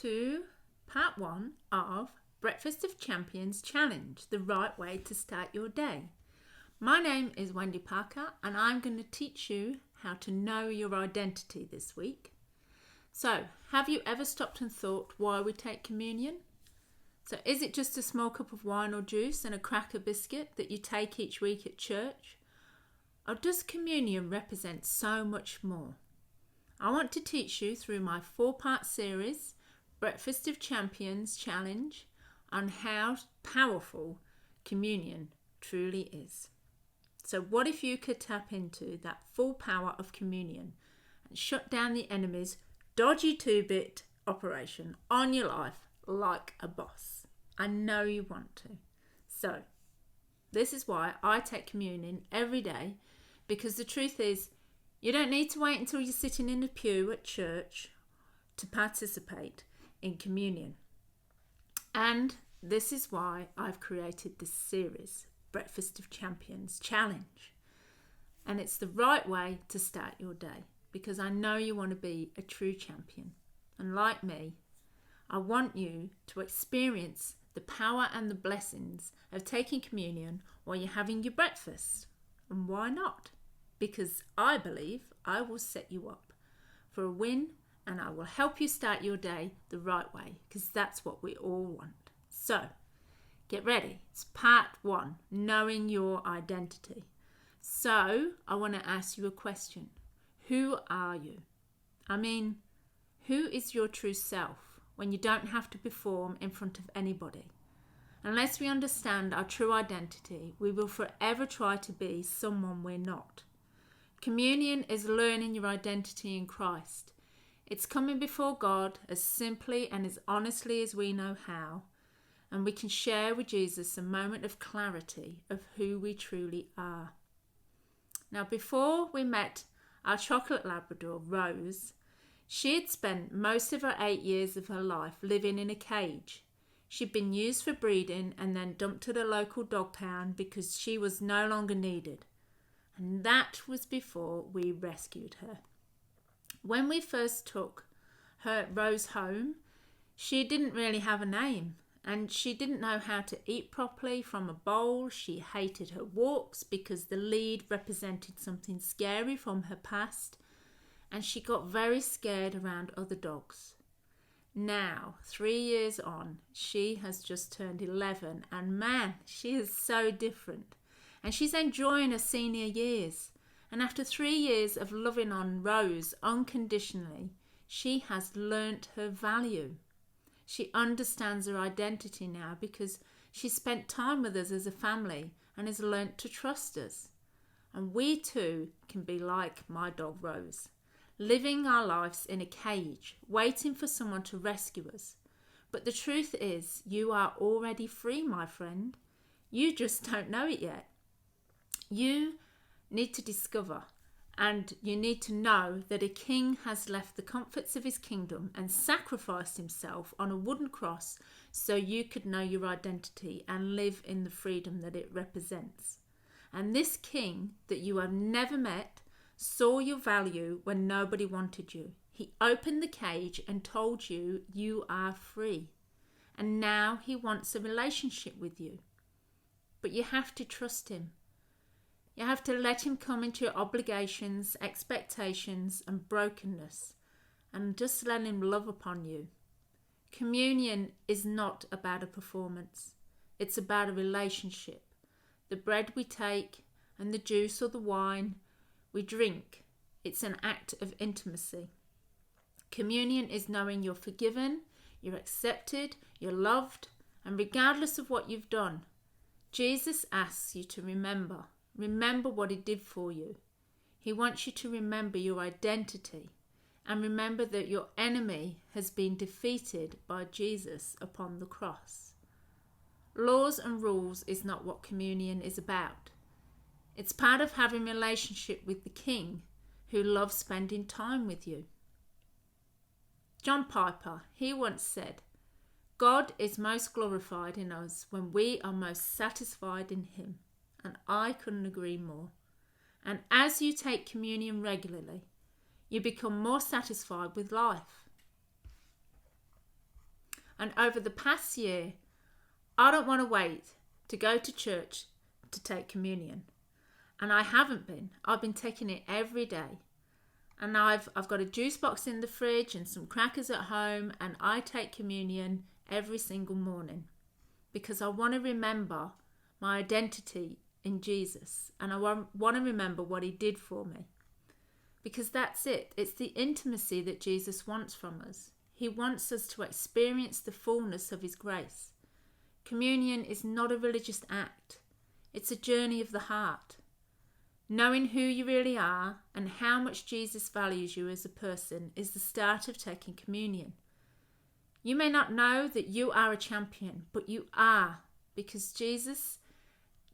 to part 1 of Breakfast of Champions Challenge, the right way to start your day. My name is Wendy Parker and I'm going to teach you how to know your identity this week. So, have you ever stopped and thought why we take communion? So, is it just a small cup of wine or juice and a cracker biscuit that you take each week at church? Or does communion represent so much more? I want to teach you through my 4-part series, Breakfast of Champions Challenge, on how powerful communion truly is. So what if you could tap into that full power of communion and shut down the enemy's dodgy 2-bit operation on your life like a boss? I know you want to. So this is why I take communion every day, because the truth is, you don't need to wait until you're sitting in a pew at church to participate in communion. And this is why I've created this series, Breakfast of Champions Challenge. And it's the right way to start your day, because I know you want to be a true champion. And like me, I want you to experience the power and the blessings of taking communion while you're having your breakfast. And why not? Because I believe I will set you up for a win, and I will help you start your day the right way, because that's what we all want. So, get ready. It's part 1, knowing your identity. So, I want to ask you a question. Who are you? I mean, who is your true self when you don't have to perform in front of anybody? Unless we understand our true identity, we will forever try to be someone we're not. Communion is learning your identity in Christ. It's coming before God as simply and as honestly as we know how, and we can share with Jesus a moment of clarity of who we truly are. Now, before we met our chocolate Labrador, Rose, she had spent most of her 8 years of her life living in a cage. She'd been used for breeding and then dumped at a local dog pound because she was no longer needed. And that was before we rescued her. When we first took her Rose home, she didn't really have a name, and she didn't know how to eat properly from a bowl. She hated her walks because the lead represented something scary from her past, and she got very scared around other dogs. Now, 3 years on, she has just turned 11, and man, she is so different. And she's enjoying her senior years. And after 3 years of loving on Rose unconditionally, she has learnt her value. She understands her identity now because she spent time with us as a family and has learnt to trust us. And we too can be like my dog Rose, living our lives in a cage, waiting for someone to rescue us. But the truth is, you are already free, my friend. You just don't know it yet. You need to discover, and you need to know that a king has left the comforts of his kingdom and sacrificed himself on a wooden cross so you could know your identity and live in the freedom that it represents. And this king that you have never met saw your value when nobody wanted you. He opened the cage and told you you are free. And now he wants a relationship with you. But you have to trust him. You have to let him come into your obligations, expectations, and brokenness, and just let him love upon you. Communion is not about a performance. It's about a relationship. The bread we take and the juice or the wine we drink, it's an act of intimacy. Communion is knowing you're forgiven, you're accepted, you're loved, and regardless of what you've done, Jesus asks you to remember. Remember what he did for you. He wants you to remember your identity and remember that your enemy has been defeated by Jesus upon the cross. Laws and rules is not what communion is about. It's part of having a relationship with the King who loves spending time with you. John Piper, he once said, God is most glorified in us when we are most satisfied in him. And I couldn't agree more. And as you take communion regularly, you become more satisfied with life. And over the past year, I don't want to wait to go to church to take communion. And I haven't been. I've been taking it every day. And I've got a juice box in the fridge and some crackers at home, and I take communion every single morning because I want to remember my identity in Jesus, and I want to remember what he did for me. Because that's it. It's the intimacy that Jesus wants from us. He wants us to experience the fullness of his grace. Communion is not a religious act. It's a journey of the heart. Knowing who you really are and how much Jesus values you as a person is the start of taking communion. You may not know that you are a champion, but you are, because Jesus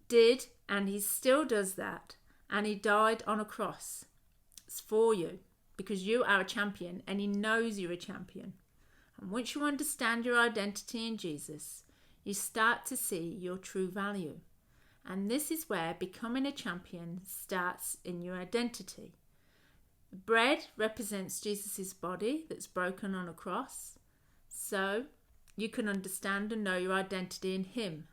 did, and he still does that, and he died on a cross. It's for you, because you are a champion, and he knows you're a champion. And once you understand your identity in Jesus, you start to see your true value. And this is where becoming a champion starts in your identity. The bread represents Jesus' body that's broken on a cross, so you can understand and know your identity in him.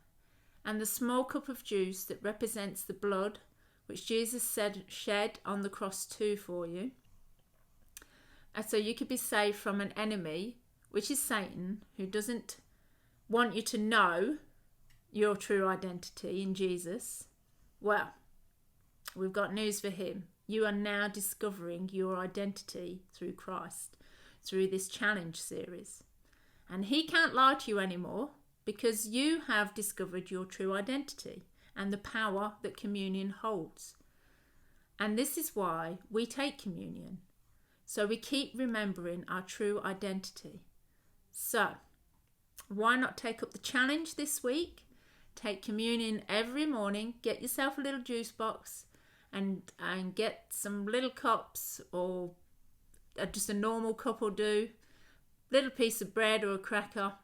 And the small cup of juice that represents the blood which Jesus shed on the cross too for you. And so you could be saved from an enemy, which is Satan, who doesn't want you to know your true identity in Jesus. Well, we've got news for him. You are now discovering your identity through Christ, through this challenge series. And he can't lie to you anymore because you have discovered your true identity and the power that communion holds. And this is why we take communion. So we keep remembering our true identity. So, why not take up the challenge this week? Take communion every morning. Get yourself a little juice box and get some little cups, or just a normal cup will do. Little piece of bread or a cracker,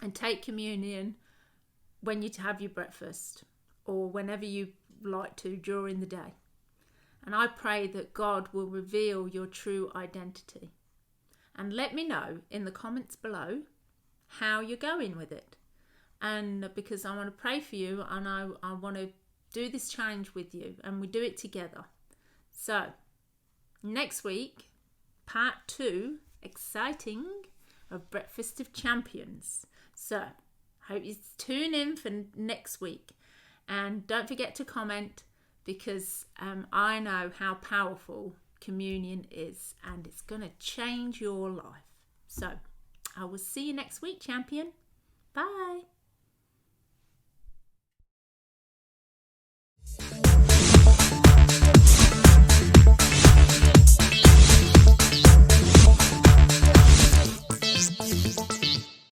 and take communion when you have your breakfast or whenever you like to during the day. And I pray that God will reveal your true identity. And let me know in the comments below how you're going with it. And because I want to pray for you, and I want to do this challenge with you, and we do it together. So, next week, part 2, exciting, of Breakfast of Champions. So, hope you tune in for next week. And don't forget to comment, because I know how powerful communion is, and it's going to change your life. So, I will see you next week, champion. Bye.